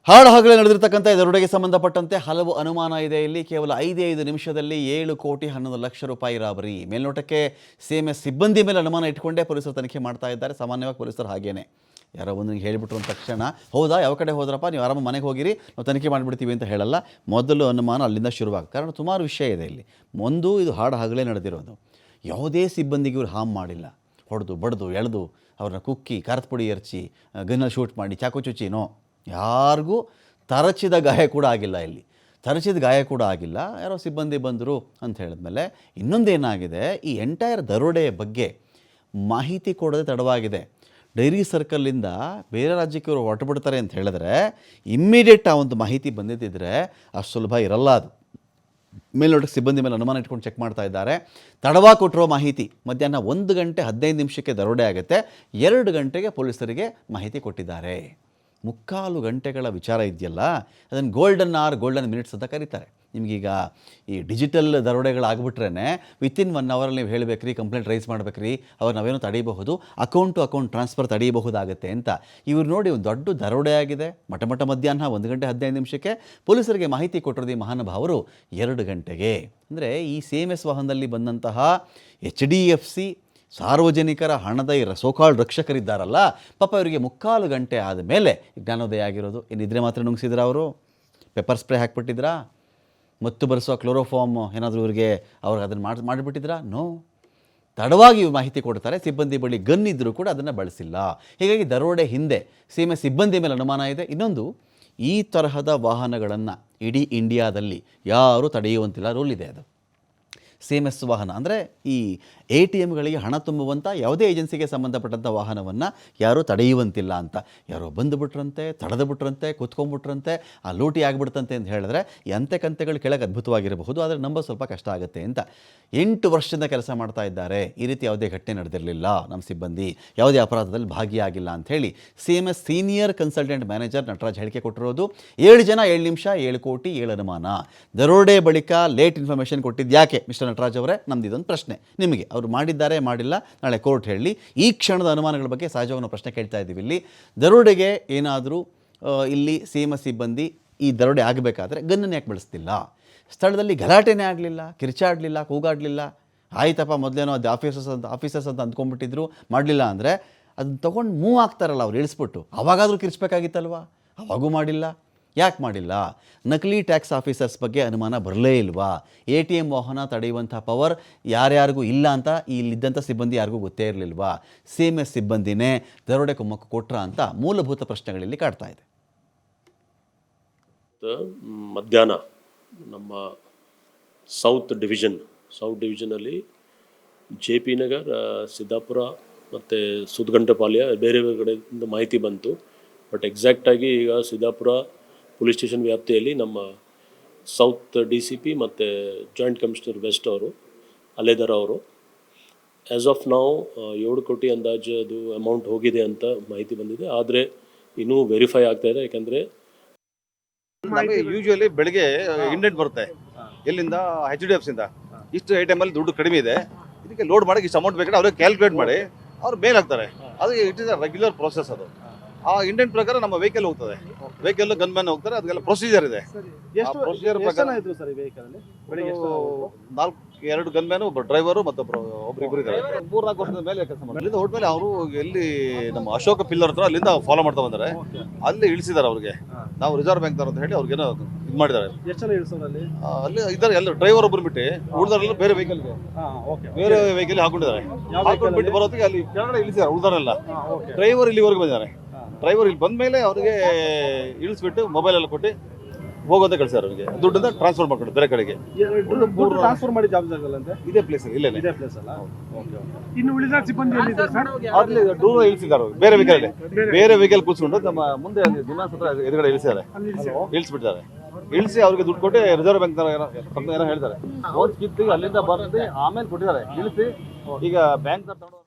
ಹಾಡಹಗಲೇ ನಡೆದಿರ್ತಕ್ಕಂಥ ದರೋಡೆಗೆ ಸಂಬಂಧಪಟ್ಟಂತೆ ಹಲವು ಅನುಮಾನ ಇದೆ. ಇಲ್ಲಿ ಕೇವಲ 5 ನಿಮಿಷದಲ್ಲಿ 7,11,00,000 ರೂಪಾಯಿ ರಾಬರಿ. ಮೇಲ್ನೋಟಕ್ಕೆ CMS ಸಿಬ್ಬಂದಿ ಮೇಲೆ ಅನುಮಾನ ಇಟ್ಕೊಂಡೇ ಪೊಲೀಸರು ತನಿಖೆ ಮಾಡ್ತಾ ಇದ್ದಾರೆ. ಸಾಮಾನ್ಯವಾಗಿ ಪೊಲೀಸರು ಹಾಗೇನೆ ಯಾರೋ ಒಂದು ಹೇಳಿಬಿಟ್ರು ಅಂದ ತಕ್ಷಣ ಹೌದಾ ಯಾವ ಕಡೆ ಹೋದ್ರಪ್ಪ ನೀವು ಆರಾಮ ಮನೆಗೆ ಹೋಗಿರಿ ನಾವು ತನಿಖೆ ಮಾಡಿಬಿಡ್ತೀವಿ ಅಂತ ಹೇಳಲ್ಲ. ಮೊದಲು ಅನುಮಾನ ಅಲ್ಲಿಂದ ಶುರುವಾಗುತ್ತೆ. ಕಾರಣ ಸುಮಾರು ವಿಷಯ ಇದೆ ಇಲ್ಲಿ. ಒಂದು, ಇದು ಹಾಡಹಗಲೇ ನಡೆದಿರೋದು. ಯಾವುದೇ ಸಿಬ್ಬಂದಿಗೆ ಇವರು ಹಾಮ್ ಮಾಡಿಲ್ಲ. ಹೊಡೆದು ಬಡ್ದು ಎಳೆದು ಅವ್ರನ್ನ ಕುಕ್ಕಿ ಖಾರದ ಪುಡಿ ಎರಚಿ ಗನ್ನಲ್ಲಿ ಶೂಟ್ ಮಾಡಿ ಚಾಕು ಚುಚ್ಚಿನೋ ಯಾರಿಗೂ ತರಚಿದ ಗಾಯ ಕೂಡ ಆಗಿಲ್ಲ. ಇಲ್ಲಿ ತರಚಿದ ಗಾಯ ಕೂಡ ಆಗಿಲ್ಲ. ಯಾರೋ ಸಿಬ್ಬಂದಿ ಬಂದರು ಅಂತ ಹೇಳಿದ್ಮೇಲೆ ಇನ್ನೊಂದೇನಾಗಿದೆ, ಈ ಎಂಟೈರ್ ದರೋಡೆಯ ಬಗ್ಗೆ ಮಾಹಿತಿ ಕೊಡೋದೇ ತಡವಾಗಿದೆ. ಡೈರಿ ಸರ್ಕಲ್ಲಿಂದ ಬೇರೆ ರಾಜ್ಯಕ್ಕೆ ಇವರು ಹೊರಟುಬಿಡ್ತಾರೆ ಅಂತ ಹೇಳಿದ್ರೆ ಇಮ್ಮಿಡಿಯೇಟ್ ಆ ಒಂದು ಮಾಹಿತಿ ಬಂದಿದ್ದರೆ ಅಷ್ಟು ಸುಲಭ ಇರಲ್ಲ. ಅದು ಮೇಲ್ನೋಟಕ್ಕೆ ಸಿಬ್ಬಂದಿ ಮೇಲೆ ಅನುಮಾನ ಇಟ್ಕೊಂಡು ಚೆಕ್ ಮಾಡ್ತಾ ಇದ್ದಾರೆ. ತಡವಾಗಿ ಕೊಟ್ಟಿರೋ ಮಾಹಿತಿ ಮಧ್ಯಾಹ್ನ 1:15 ದರೋಡೆ ಆಗುತ್ತೆ. 2 ಗಂಟೆಗೆ ಪೊಲೀಸರಿಗೆ ಮಾಹಿತಿ ಕೊಟ್ಟಿದ್ದಾರೆ. 3/4 ಗಂಟೆಗಳ ವಿಚಾರ ಇದೆಯಲ್ಲ, ಅದನ್ನು ಗೋಲ್ಡನ್ ಮಿನಿಟ್ಸ್ ಅಂತ ಕರೀತಾರೆ. ನಿಮಗೀಗ ಈ ಡಿಜಿಟಲ್ ದರೋಡೆಗಳಾಗ್ಬಿಟ್ರೇ ವಿತಿನ್ 1 ಅವರಲ್ಲಿ ನೀವು ಹೇಳಬೇಕ್ರಿ, ಕಂಪ್ಲೇಂಟ್ ರೈಸ್ ಮಾಡಬೇಕ್ರಿ, ಅವ್ರು ನಾವೇನೋ ತಡೆಯಬಹುದು, ಅಕೌಂಟ್ ಟು ಅಕೌಂಟ್ ಟ್ರಾನ್ಸ್ಫರ್ ತಡೆಯಬಹುದಾಗುತ್ತೆ ಅಂತ. ಇವ್ರು ನೋಡಿ ಒಂದು ದೊಡ್ಡ ದರೋಡೆ ಆಗಿದೆ. ಮಧ್ಯಾಹ್ನ 1:15 ಪೊಲೀಸರಿಗೆ ಮಾಹಿತಿ ಕೊಟ್ಟಿರೋದು ಈ ಮಹಾನುಭಾವರು 2 ಗಂಟೆಗೆ. ಅಂದರೆ ಈ CMS ವಾಹನದಲ್ಲಿ ಬಂದಂತಹ HDFC ಸಾರ್ವಜನಿಕರ ಹಣದ ಸೋಕಾಲ್ಡ್ ರಕ್ಷಕರಿದ್ದಾರಲ್ಲ, ಪಾಪ ಇವರಿಗೆ 3/4 ಗಂಟೆ ಆದಮೇಲೆ ಜ್ಞಾನೋದಯ ಆಗಿರೋದು. ಏನಿದ್ರೆ ಮಾತ್ರ ನುಂಗಿಸಿದ್ರ ಅವರು? ಪೆಪ್ಪರ್ ಸ್ಪ್ರೇ ಹಾಕ್ಬಿಟ್ಟಿದ್ರಾ? ಮತ್ತು ಬರೆಸುವ ಕ್ಲೋರೋಫಾರ್ಮ್ ಏನಾದರೂ ಅವ್ರಿಗೆ ಅದನ್ನು ಮಾಡಿಬಿಟ್ಟಿದ್ರಾ? ನೋ. ತಡವಾಗಿ ಮಾಹಿತಿ ಕೊಡ್ತಾರೆ. ಸಿಬ್ಬಂದಿ ಬಳಿ ಗನ್ ಇದ್ದರೂ ಕೂಡ ಅದನ್ನು ಬಳಸಿಲ್ಲ. ಹೀಗಾಗಿ ದರೋಡೆ ಹಿಂದೆ CMS ಸಿಬ್ಬಂದಿ ಮೇಲೆ ಅನುಮಾನ ಇದೆ. ಇನ್ನೊಂದು, ಈ ತರಹದ ವಾಹನಗಳನ್ನು ಇಡೀ ಇಂಡಿಯಾದಲ್ಲಿ ಯಾರೂ ತಡೆಯುವಂತಿಲ್ಲ. ರೂಲ್ ಇದೆ. ಅದು CMS ವಾಹನ ಅಂದರೆ ಈ ATMಗಳಿಗೆ ಹಣ ತುಂಬುವಂಥ ಯಾವುದೇ ಏಜೆನ್ಸಿಗೆ ಸಂಬಂಧಪಟ್ಟಂಥ ವಾಹನವನ್ನು ಯಾರೂ ತಡೆಯುವಂತಿಲ್ಲ ಅಂತ. ಯಾರೋ ಬಂದುಬಿಟ್ರಂತೆ, ತಡೆದು ಬಿಟ್ರಂತೆ, ಕೂತ್ಕೊಂಡ್ಬಿಟ್ರಂತೆ, ಆ ಲೂಟಿ ಆಗಿಬಿಡ್ತಂತೆ ಅಂತ ಹೇಳಿದ್ರೆ ಎಂತೆ ಕಂತೆಗಳು ಕೆಳಗೆ ಅದ್ಭುತವಾಗಿರಬಹುದು, ಆದರೆ ನಂಬ ಸ್ವಲ್ಪ ಕಷ್ಟ ಆಗುತ್ತೆ ಅಂತ. 8 ವರ್ಷದಿಂದ ಕೆಲಸ ಮಾಡ್ತಾ ಇದ್ದಾರೆ. ಈ ರೀತಿ ಯಾವುದೇ ಘಟನೆ ನಡೆದಿರಲಿಲ್ಲ, ನಮ್ಮ ಸಿಬ್ಬಂದಿ ಯಾವುದೇ ಅಪರಾಧದಲ್ಲಿ ಭಾಗಿಯಾಗಿಲ್ಲ ಅಂಥೇಳಿ CMS senior consultant manager Nataraj ಹೇಳಿಕೆ ಕೊಟ್ಟಿರೋದು. 7 ಜನ 7 ನಿಮಿಷ 7 ಕೋಟಿ 7 ಅನುಮಾನ. ದರೋಡೆ ಬಳಿಕ ಲೇಟ್ ಇನ್ಫಾರ್ಮೇಷನ್ ಕೊಟ್ಟಿದ್ದು ಯಾಕೆ ಮಿಸ್ಟರ್ ನಟರಾಜ್ ಅವರೇ? ನಮ್ದು ಇದೊಂದು ಪ್ರಶ್ನೆ ನಿಮಗೆ. ಅವರು ಮಾಡಿದ್ದಾರೆ ಮಾಡಿಲ್ಲ ನಾಳೆ ಕೋರ್ಟ್ ಹೇಳಿ. ಈ ಕ್ಷಣದ ಅನುಮಾನಗಳ ಬಗ್ಗೆ ಸಹಜವಾಗಿ ನಾವು ಪ್ರಶ್ನೆ ಕೇಳ್ತಾ ಇದ್ದೀವಿ. ಇಲ್ಲಿ ದರೋಡೆಗೆ ಏನಾದರೂ ಇಲ್ಲಿ CMS ಸಿಬ್ಬಂದಿ ಈ ದರೋಡೆ ಆಗಬೇಕಾದ್ರೆ ಗನ್ನನ್ನು ಯಾಕೆ ಬಳಸ್ತಿಲ್ಲ? ಸ್ಥಳದಲ್ಲಿ ಗಲಾಟೆನೇ ಆಗಲಿಲ್ಲ, ಕಿರ್ಚಾಡಲಿಲ್ಲ, ಕೂಗಾಡಲಿಲ್ಲ. ಆಯ್ತಪ್ಪ ಮೊದಲೇನೋ ಅದು ಆಫೀಸರ್ಸ್ ಅಂತ ಅಂದ್ಕೊಂಡ್ಬಿಟ್ಟಿದ್ರು, ಮಾಡಲಿಲ್ಲ ಅಂದರೆ ಅದನ್ನ ತೊಗೊಂಡು ಮೂವ್ ಆಗ್ತಾರಲ್ಲ ಅವ್ರು ಇಳಿಸ್ಬಿಟ್ಟು, ಅವಾಗಾದರೂ ಕಿರ್ಚ್ಬೇಕಾಗಿತ್ತಲ್ವ? ಅವಾಗೂ ಮಾಡಿಲ್ಲ. ಯಾಕೆ ಮಾಡಿಲ್ಲ? ನಕಲಿ ಟ್ಯಾಕ್ಸ್ ಆಫೀಸರ್ಸ್ ಬಗ್ಗೆ ಅನುಮಾನ ಬರಲೇ ಇಲ್ವಾ? ATM ವಾಹನ ತಡೆಯುವಂಥ ಪವರ್ ಯಾರ್ಯಾರಿಗೂ ಇಲ್ಲ ಅಂತ ಇಲ್ಲಿದ್ದಂಥ ಸಿಬ್ಬಂದಿ ಯಾರಿಗೂ ಗೊತ್ತೇ ಇರಲಿಲ್ವಾ? CMS ಸಿಬ್ಬಂದಿನೇ ದರೋಡೆ ಕುಮ್ಮಕ್ಕು ಕೊಟ್ರಾ ಅಂತ ಮೂಲಭೂತ ಪ್ರಶ್ನೆಗಳಲ್ಲಿ ಕಾಡ್ತಾ ಇದೆ. ಮಧ್ಯಾಹ್ನ ನಮ್ಮ ಸೌತ್ ಡಿವಿಷನಲ್ಲಿ JP ನಗರ್, ಸಿದ್ದಾಪುರ ಮತ್ತು ಸುದ್ಗಂಟಪಾಳ್ಯ ಬೇರೆ ಕಡೆಯಿಂದ ಮಾಹಿತಿ ಬಂತು. ಬಟ್ ಎಕ್ಸಾಕ್ಟಾಗಿ ಈಗ ಸಿದ್ದಾಪುರ ಪೊಲೀಸ್ ಸ್ಟೇಷನ್ ವ್ಯಾಪ್ತಿಯಲ್ಲಿ ನಮ್ಮ ಸೌತ್ DCP ಮತ್ತು ಜಾಯಿಂಟ್ ಕಮಿಷನರ್ ವೆಸ್ಟ್ ಅವರು ಅಲ್ಲೇದಾರ ಅವರು ಆ್ಯಸ್ ಆಫ್ ನಾವು 7 ಕೋಟಿ ಅಂದಾಜು ಅದು ಅಮೌಂಟ್ ಹೋಗಿದೆ ಅಂತ ಮಾಹಿತಿ ಬಂದಿದೆ. ಆದರೆ ಇನ್ನೂ ವೆರಿಫೈ ಆಗ್ತಾ ಇದೆ. ಯಾಕಂದರೆ ಯೂಶುವಲಿ ಬೆಳಗ್ಗೆ ಇಂಡೆಂಟ್ ಬರುತ್ತೆ ಎಲ್ಲಿಂದ HDFC ಇಂದ ಇಷ್ಟು ಐಟಮಲ್ಲಿ ದುಡ್ಡು ಕಡಿಮೆ ಇದೆ, ಇದಕ್ಕೆ ಲೋಡ್ ಮಾಡೋಕ್ಕೆ ಇಷ್ಟು ಅಮೌಂಟ್ ಬೇಕಾದ್ರೆ ಅವ್ರಿಗೆ ಕ್ಯಾಲ್ಕುಲೇಟ್ ಮಾಡಿ ಅವ್ರು ಮೇಲ್ ಹಾಕ್ತಾರೆ. ಅದು it is a regular process. ಅದು ಆ ಇಂಡೆಂಟ್ ಪ್ರಕಾರ ನಮ್ಮ ವೆಹಿಕಲ್ ಹೋಗ್ತದೆ, ವೆಹಿಕಲ್ ಗನ್ ಮ್ಯಾನ್ ಹೋಗ್ತಾರೆ, ಅದಕ್ಕೆಲ್ಲ ಪ್ರೊಸೀಜರ್ ಇದೆ. ಪ್ರೊಸೀಜರ್ ಪ್ರಕಾರ 2 ಗನ್ ಮ್ಯಾನ್, ಒಬ್ಬರು ಡ್ರೈವರು ಮತ್ತೊಬ್ರು ಇಬ್ಬರು ಇದ್ದಾರೆ. 3-4 ವರ್ಷದ ಮೇಲೆ ಕೆಲಸ ಮಾಡಿ ಅಲ್ಲಿಂದ ಹೊರಟ್ಮೇಲೆ ಅವರು ಎಲ್ಲಿ ನಮ್ಮ ಅಶೋಕ ಪಿಲ್ಲರ್ ಹತ್ರ ಅಲ್ಲಿಂದ ಫಾಲೋ ಮಾಡ್ತಾ ಬಂದರೆ ಅಲ್ಲಿ ಇಳಿಸಿದ್ದಾರೆ. ಅವ್ರಿಗೆ ನಾವು ರಿಸರ್ವ್ ಬ್ಯಾಂಕ್ ಅಂತ ಹೇಳಿ ಅವ್ರಿಗೇನೋ ಇದು ಮಾಡಿದ್ದಾರೆ. ಅಲ್ಲಿ ಇದ್ದಾರೆ ಎಲ್ಲ ಡ್ರೈವರ್ ಒಬ್ಬರು ಬಿಟ್ಟು ಉಳಿದಾರೆಲ್ಲ ಬೇರೆ ವೆಹಿಕಲ್ ಹಾಕೊಂಡಿದ್ದಾರೆ. ಹಾಕೊಂಡು ಬಿಟ್ಟು ಬರೋದಕ್ಕೆ ಅಲ್ಲಿ ಕೆಳಗಡೆ ಇಳಿಸಿದ್ದಾರೆ ಉಳಿದಾರೆಲ್ಲ. ಡ್ರೈವರ್ ಇಲ್ಲಿವರೆಗೆ ಬಂದಿದ್ದಾರೆ. ಡ್ರೈವರ್ ಇಲ್ಲಿ ಬಂದ ಮೇಲೆ ಅವ್ರಿಗೆ ಇಳಿಸ್ಬಿಟ್ಟು ಮೊಬೈಲ್ ಎಲ್ಲ ಕೊಟ್ಟು ಹೋಗೋದೇ ಕಳಿಸ್ಯಾರ. ಅವ್ರಿಗೆ ದುಡ್ಡನ್ನ ಟ್ರಾನ್ಸ್ಫರ್ ಮಾಡ್ಕೊಂಡು ಬೇರೆ ಕಡೆಗೆ ಟ್ರಾನ್ಸ್ಫರ್ ಮಾಡಿ ಜಾಬ್ ಜಾಗಲ್ಲಂತೆ ಇದೇ ಪ್ಲೇಸ್ ಇಲ್ಲೇ ಪ್ಲೇಸ್ ಅಲ್ಲ. ಇನ್ನು ಉಳಿದ ಸಿಬ್ಬಂದಿ ಅಲ್ಲಿ ದೂರ ಇಳಿಸಿದ್ದಾರೆ. ಬೇರೆ ವೆಹಿಕಲ್ ಕೂತ್ಕೊಂಡು ನಮ್ಮ ಮುಂದೆ ದಿನಾಂಕ ಹತ್ರ ಎದುರುಗಡೆ ಇಳಿಸಿದ್ದಾರೆ, ಇಳಿಸ್ಬಿಟ್ಟಿದ್ದಾರೆ. ಇಳಿಸಿ ಅವ್ರಿಗೆ ದುಡ್ಡು ಕೊಟ್ಟು ರಿಸರ್ವ್ ಬ್ಯಾಂಕ್ ಏನೋ ಹೇಳ್ತಾರೆ. ಕಿತ್ತಿ ಅಲ್ಲಿಂದ ಬರ್ತಿ ಆಮೇಲೆ ಕೊಟ್ಟಿದ್ದಾರೆ. ಇಳಿಸಿ ಈಗ ಬ್ಯಾಂಕ್ ತಗೊಂಡು